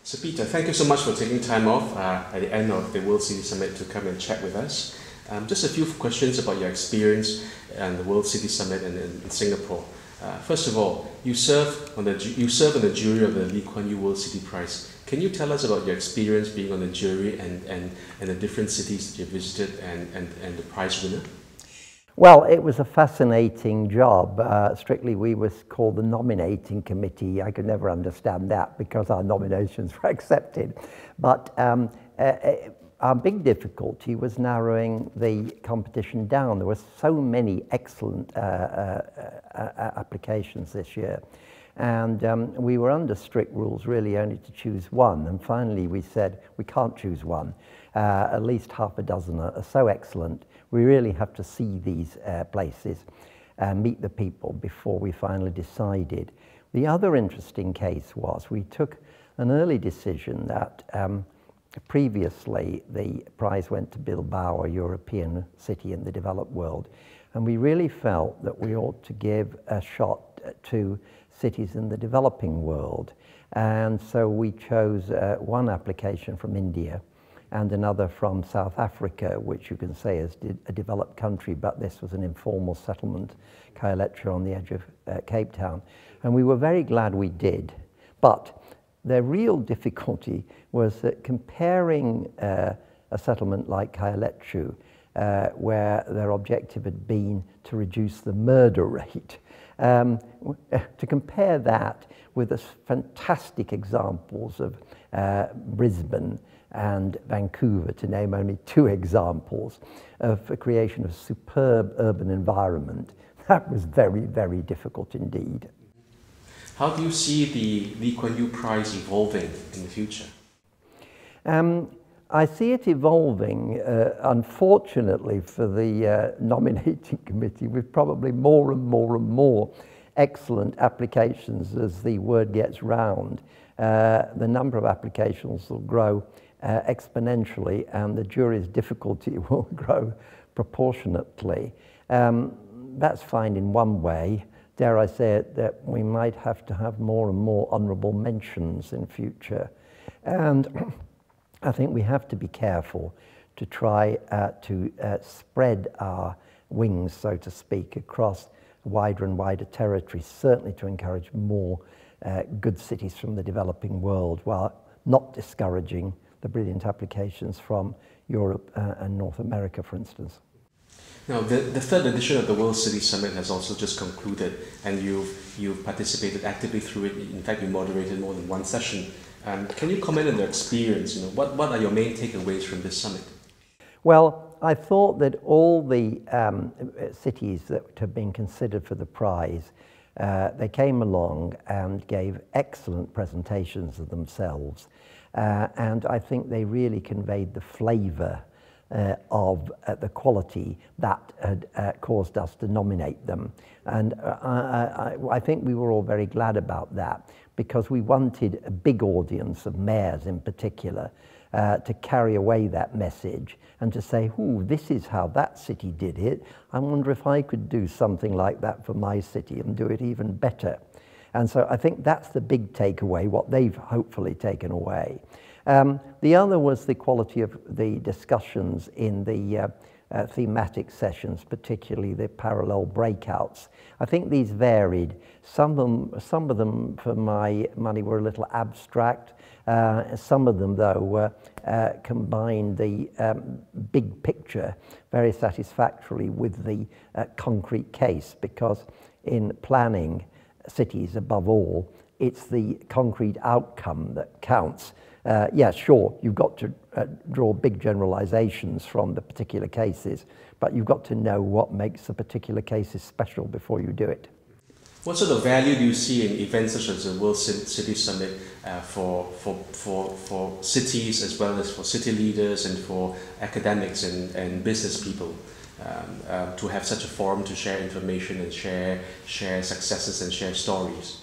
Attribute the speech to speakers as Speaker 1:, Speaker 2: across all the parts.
Speaker 1: So Peter, thank you so much for taking time off at the end of the World City Summit to come and chat with us. Just a few questions about your experience and the World City Summit in Singapore. First of all, you serve on the jury of the Lee Kuan Yew World City Prize. Can you tell us about your experience being on the jury and the different cities that you visited and the prize winner?
Speaker 2: Well, it was a fascinating job. Strictly, we were called the nominating committee. I could never understand that because our nominations were accepted. But our big difficulty was narrowing the competition down. There were so many excellent applications this year. And we were under strict rules, really only to choose one. And finally, we said, we can't choose one. At least half a dozen are so excellent. We really have to see these places and meet the people before we finally decided. The other interesting case was we took an early decision that previously the prize went to Bilbao, a European city in the developed world, and we really felt that we ought to give a shot to cities in the developing world. And so we chose one application from India and another from South Africa, which you can say is a developed country, but this was an informal settlement, Khayelitsha, on the edge of Cape Town. And we were very glad we did. But the real difficulty was that comparing a settlement like Khayelitsha, where their objective had been to reduce the murder rate, to compare that with the fantastic examples of Brisbane and Vancouver, to name only two examples of the creation of a superb urban environment, that was very, very difficult indeed.
Speaker 1: How do you see the Lee Kuan Yew Prize evolving in the future?
Speaker 2: I see it evolving, unfortunately for the nominating committee, with probably more and more and more excellent applications as the word gets round. The number of applications will grow exponentially and the jury's difficulty will grow proportionately. That's fine in one way. Dare I say it, that we might have to have more and more honourable mentions in future. And I think we have to be careful to try to spread our wings, so to speak, across wider and wider territories, certainly to encourage more good cities from the developing world, while not discouraging the brilliant applications from Europe and North America, for instance.
Speaker 1: Now, the third edition of the World City Summit has also just concluded, and you've participated actively through it. In fact, you moderated more than one session. Can you comment on your experience? What are your main takeaways from this summit?
Speaker 2: Well, I thought that all the cities that have been considered for the prize, they came along and gave excellent presentations of themselves. And I think they really conveyed the flavour of the quality that had caused us to nominate them. And I think we were all very glad about that, because we wanted a big audience of mayors in particular to carry away that message and to say, ooh, this is how that city did it. I wonder if I could do something like that for my city and do it even better. And so I think that's the big takeaway, what they've hopefully taken away. The other was the quality of the discussions in the thematic sessions, particularly the parallel breakouts. I think these varied. Some of them, for my money, were a little abstract. Some of them, though, were combined the big picture very satisfactorily with the concrete case, because in planning cities, above all, it's the concrete outcome that counts. Yeah, sure, you've got to draw big generalizations from the particular cases, but you've got to know what makes the particular cases special before you do it.
Speaker 1: What sort of value do you see in events such as the World City Summit for cities, as well as for city leaders and for academics and business people, to have such a forum to share information and share successes and share stories?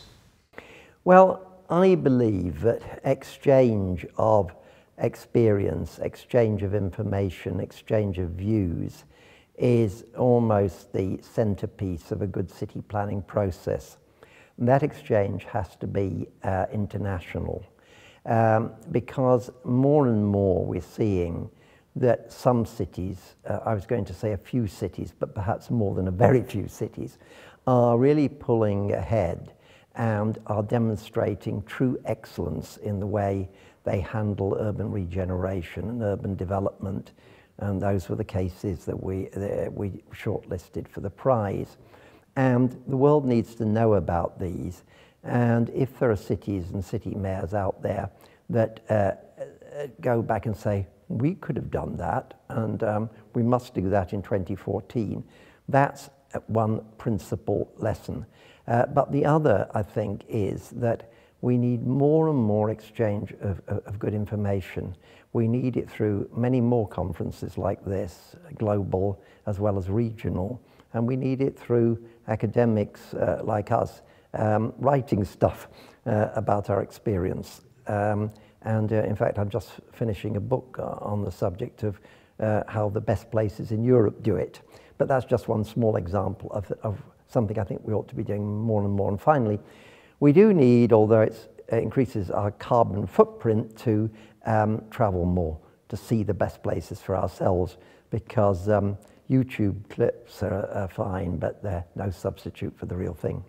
Speaker 2: Well, I believe that exchange of experience, exchange of information, exchange of views is almost the centerpiece of a good city planning process. And that exchange has to be international. because more and more we're seeing that some cities, I was going to say a few cities, but perhaps more than a very few cities, are really pulling ahead and are demonstrating true excellence in the way they handle urban regeneration and urban development. And those were the cases that we shortlisted for the prize. And the world needs to know about these. And if there are cities and city mayors out there that go back and say, we could have done that, and we must do that in 2014, that's one principal lesson. But the other, I think, is that we need more and more exchange of good information. We need it through many more conferences like this, global as well as regional, and we need it through academics like us writing stuff about our experience. In fact, I'm just finishing a book on the subject of how the best places in Europe do it. But that's just one small example of something I think we ought to be doing more and more. And finally, we do need, although it increases our carbon footprint, to travel more, to see the best places for ourselves, because YouTube clips are fine, but they're no substitute for the real thing.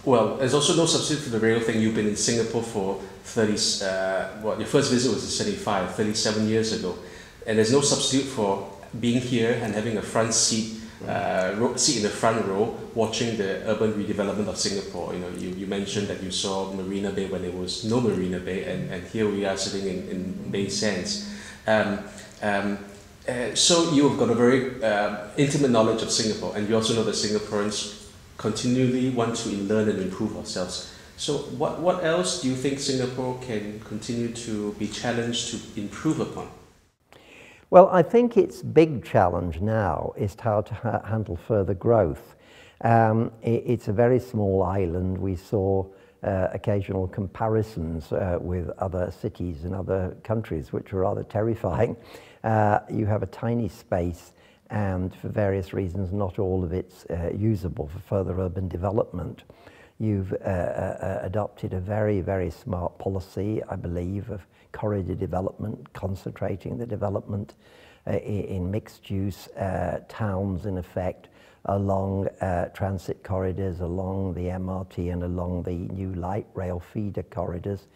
Speaker 1: Well, there's also no substitute for the real thing. You've been in Singapore for your first visit was in 37 years ago. And there's no substitute for being here and having a front seat, seat in the front row, watching the urban redevelopment of Singapore. You know, you mentioned that you saw Marina Bay when there was no Marina Bay, and here we are sitting in Bay Sands. So you've got a very intimate knowledge of Singapore, and you also know that Singaporeans continually want to learn and improve ourselves. So what else do you think Singapore can continue to be challenged to improve upon?
Speaker 2: Well, I think its big challenge now is how to handle further growth. It's a very small island. We saw occasional comparisons with other cities in other countries, which are rather terrifying. You have a tiny space, and for various reasons, not all of it's usable for further urban development. You've adopted a very, very smart policy, I believe, of corridor development, concentrating the development in mixed-use towns, in effect, along transit corridors, along the MRT and along the new light rail feeder corridors.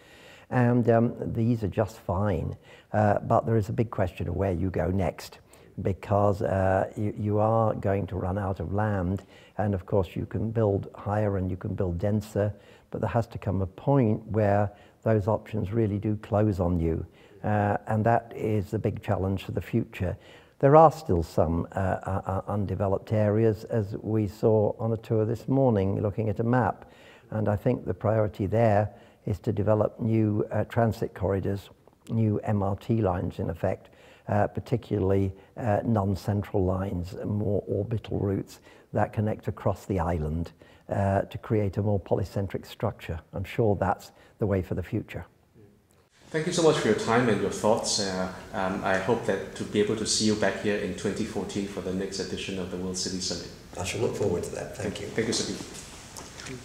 Speaker 2: And these are just fine, but there is a big question of where you go next, because you are going to run out of land, and of course you can build higher and you can build denser, but there has to come a point where those options really do close on you, and that is the big challenge for the future. There are still some undeveloped areas, as we saw on a tour this morning looking at a map, and I think the priority there is to develop new transit corridors, new MRT lines in effect, particularly non-central lines, more orbital routes that connect across the island to create a more polycentric structure. I'm sure that's the way for the future.
Speaker 1: Thank you so much for your time and your thoughts. I hope that to be able to see you back here in 2014 for the next edition of the World City Summit.
Speaker 2: I shall look forward to that. Thank you.
Speaker 1: Thank you, Sabine.